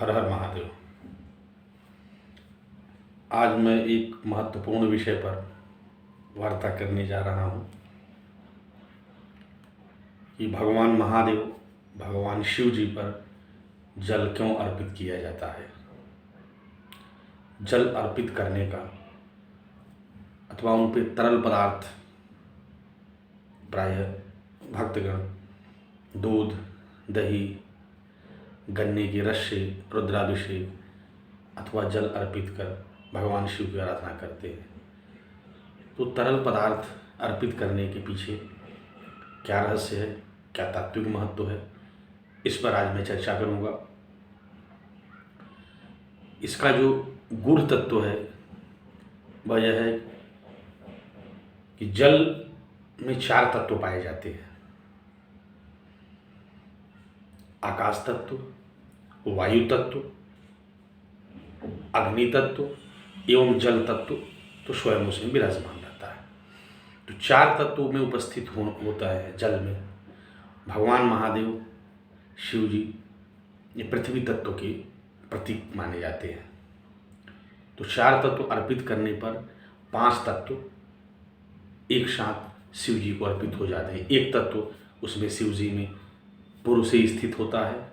हर हर महादेव। आज मैं एक महत्वपूर्ण विषय पर वार्ता करने जा रहा हूँ कि भगवान महादेव, भगवान शिव जी पर जल क्यों अर्पित किया जाता है। जल अर्पित करने का अथवा उन पे तरल पदार्थ प्रायः भक्तगण दूध, दही, गन्ने के रस से रुद्राभिषेक अथवा जल अर्पित कर भगवान शिव की आराधना करते हैं। तो तरल पदार्थ अर्पित करने के पीछे क्या रहस्य है, क्या तात्विक महत्व है, इस पर आज मैं चर्चा करूंगा। इसका जो गूढ़ तत्व है वह यह है कि जल में 4 तत्व पाए जाते हैं: आकाश तत्व, वायु तत्व, अग्नि तत्व एवं जल तत्व तो स्वयं उसमें विराजमान रहता है। तो 4 तत्वों में उपस्थित होता है जल में भगवान महादेव, शिव जी। ये पृथ्वी तत्व के प्रतीक माने जाते हैं। तो 4 तत्व अर्पित करने पर 5 तत्व एक साथ शिव जी को अर्पित हो जाते हैं। एक तत्व उसमें शिव जी में पूर्व से स्थित होता है,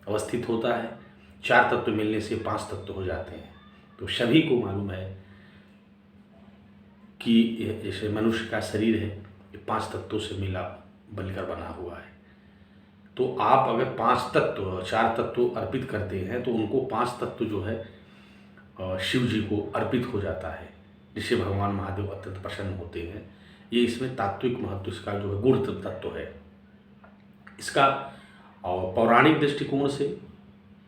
अवस्थित होता है। 4 तत्व मिलने से 5 तत्व हो जाते हैं। तो सभी को मालूम है कि जैसे मनुष्य का शरीर है ये 5 तत्वों से मिलकर बना हुआ है। तो आप अगर 5 तत्व 4 तत्व अर्पित करते हैं तो उनको 5 तत्व जो है शिव जी को अर्पित हो जाता है, जिससे भगवान महादेव अत्यंत प्रसन्न होते हैं। ये इसमें तात्विक महत्व इसका जो है गूढ़ तत्व है। इसका पौराणिक दृष्टिकोण से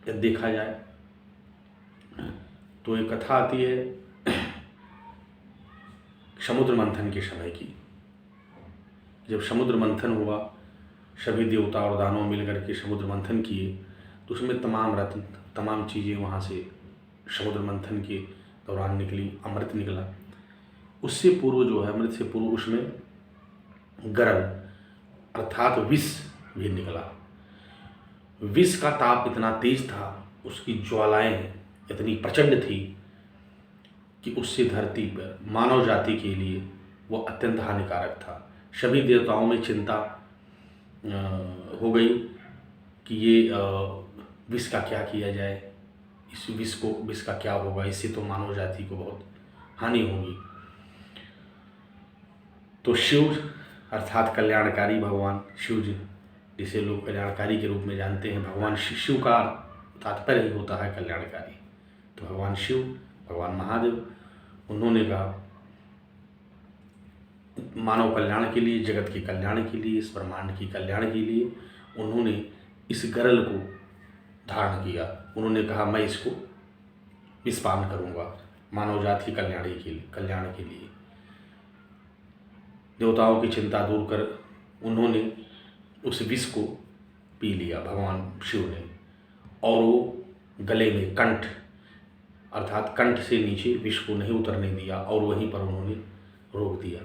यदि देखा जाए तो एक कथा आती है समुद्र मंथन के समय की। जब समुद्र मंथन हुआ, सभी देवता और दानव मिलकर के समुद्र मंथन किए, तो उसमें तमाम रत्न, तमाम चीज़ें वहाँ से समुद्र मंथन के दौरान निकली। अमृत निकला। उससे पूर्व जो है, अमृत से पूर्व उसमें गरल अर्थात विष भी निकला। विष का ताप इतना तेज था, उसकी ज्वालाएं इतनी प्रचंड थी कि उससे धरती पर मानव जाति के लिए वो अत्यंत हानिकारक था। सभी देवताओं में चिंता हो गई कि ये विष का क्या किया जाए, इस विष का क्या होगा, इससे तो मानव जाति को बहुत हानि होगी। तो शिव अर्थात कल्याणकारी भगवान शिव जी, जिसे लोग कल्याणकारी के रूप में जानते हैं, भगवान शिव का तात्पर्य ही होता है कल्याणकारी। तो भगवान शिव, भगवान महादेव, उन्होंने कहा मानव कल्याण के लिए, जगत के कल्याण के लिए, इस ब्रह्मांड की कल्याण के लिए उन्होंने इस गरल को धारण किया। उन्होंने कहा मैं इसको विषपान करूँगा मानव जाति के कल्याण के लिए। देवताओं की चिंता दूर कर उन्होंने उस विष को पी लिया भगवान शिव ने, और वो गले में कंठ अर्थात कंठ से नीचे विष को नहीं उतरने दिया और वहीं पर उन्होंने रोक दिया।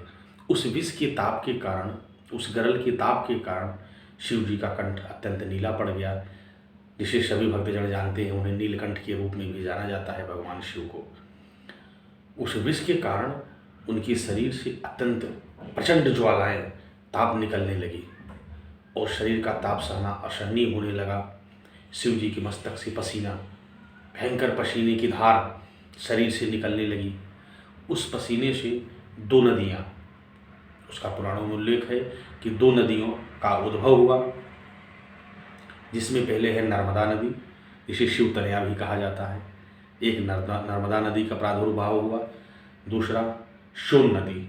उस विष के ताप के कारण, उस गरल के ताप के कारण शिव जी का कंठ अत्यंत नीला पड़ गया, जिसे सभी भक्तजन जानते हैं। उन्हें नीलकंठ के रूप में भी जाना जाता है भगवान शिव को। उस विष के कारण उनके शरीर से अत्यंत प्रचंड ज्वालाएं, ताप निकलने लगी और शरीर का ताप सहना असहनीय होने लगा। शिव जी के मस्तक से पसीना, भयंकर पसीने की धार शरीर से निकलने लगी। उस पसीने से 2 नदियाँ, उसका पुराणों में उल्लेख है कि 2 नदियों का उद्भव हुआ, जिसमें पहले है नर्मदा नदी, जिसे शिव तनया भी कहा जाता है। एक नर्मदा नदी का प्रादुर्भाव हुआ। दूसरा सोन नदी,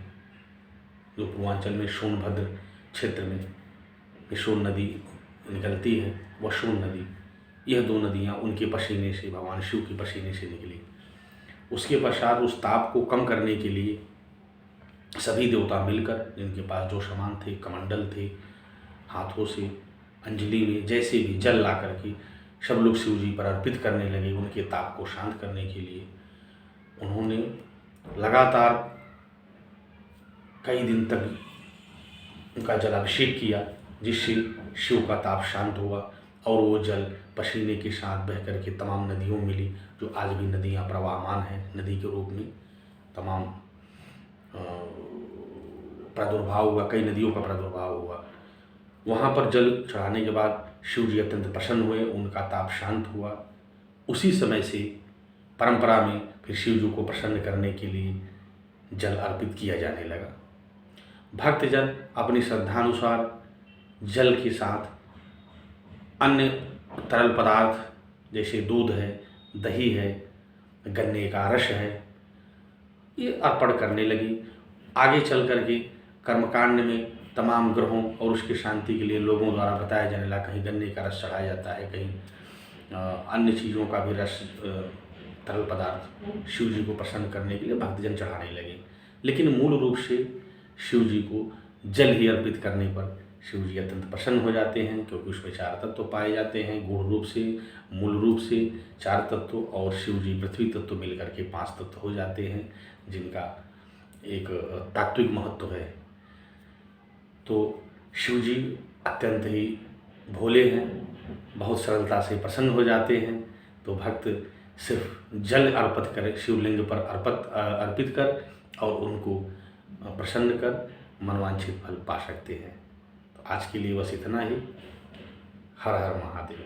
जो पूर्वांचल में सोनभद्र क्षेत्र में सोन नदी निकलती है, वह सोन नदी। यह 2 नदियाँ उनके पसीने से, भगवान शिव के पसीने से निकली। उसके पश्चात उस ताप को कम करने के लिए सभी देवता मिलकर, जिनके पास जो सामान थे, कमंडल थे, हाथों से अंजलि में जैसे भी जल ला करके सब लोग शिव जी पर अर्पित करने लगे। उनके ताप को शांत करने के लिए उन्होंने लगातार कई दिन तक उनका जलाभिषेक किया, जिससे शिव का ताप शांत हुआ और वो जल पसीने के साथ बह कर के तमाम नदियों में मिली, जो आज भी नदियाँ प्रवाहमान हैं नदी के रूप में। तमाम प्रादुर्भाव हुआ, कई नदियों का प्रादुर्भाव हुआ। वहाँ पर जल चढ़ाने के बाद शिव जी अत्यंत प्रसन्न हुए, उनका ताप शांत हुआ। उसी समय से परंपरा में फिर शिव जी को प्रसन्न करने के लिए जल अर्पित किया जाने लगा। भक्तजन अपनी श्रद्धानुसार जल के साथ अन्य तरल पदार्थ जैसे दूध है, दही है, गन्ने का रस है, ये अर्पण करने लगी। आगे चल कर के कर्मकांड में तमाम ग्रहों और उसकी शांति के लिए लोगों द्वारा बताया जाने लगा, कहीं गन्ने का रस चढ़ाया जाता है, कहीं अन्य चीज़ों का भी रस, तरल पदार्थ शिव जी को प्रसन्न करने के लिए भक्तजन चढ़ाने लगे। लेकिन मूल रूप से शिव जी को जल ही अर्पित करने पर शिव जी अत्यंत प्रसन्न हो जाते हैं, क्योंकि उसमें 4 तत्व पाए जाते हैं। गुण रूप से, मूल रूप से 4 तत्व, और शिव जी पृथ्वी तत्व मिलकर के 5 तत्व हो जाते हैं, जिनका एक तात्विक महत्व है। तो शिव जी अत्यंत ही भोले हैं, बहुत सरलता से प्रसन्न हो जाते हैं। तो भक्त सिर्फ जल अर्पित कर, शिवलिंग पर अर्पित कर और उनको प्रसन्न कर मनवांछित फल पा सकते हैं। तो आज के लिए बस इतना ही। हर हर महादेव।